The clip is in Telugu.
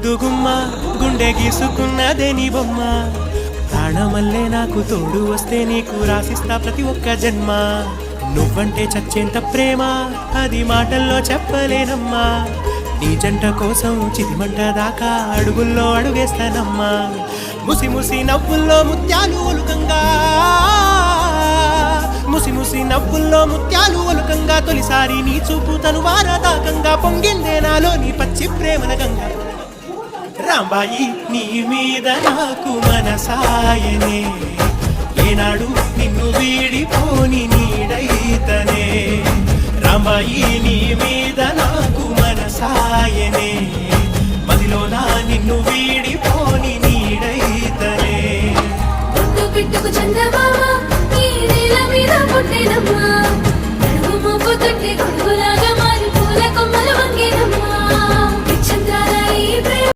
ముద్దు గుమ్మ గుండె గీసుకున్నదే నీ బొమ్మ ప్రాణమల్లే నాకు తోడు వస్తే నీకు రాసిస్తా ప్రతి ఒక్క జన్మ నువ్వంటే చచ్చేంత ప్రేమ అది మాటల్లో చెప్పలేనమ్మా నీ జంట కోసం చితిమంట దాకా అడుగుల్లో అడుగేస్తానమ్మా ముసి ముసి నవ్వుల్లో ముత్యాలు ఒలుకంగా ముసి ముసి నవ్వుల్లో ముత్యాలు ఒలుకంగా తొలిసారి నీ చూపు తను వారదాకంగా పొంగిందే నాలో నీ పచ్చి ప్రేమల గంగా రాంబాయి నీ మీద నాకు మనసాయనే ఏనాడు నిన్ను వీడిపోని నీడైతనే రాంబాయి నీ మీద నాకు మనసాయనే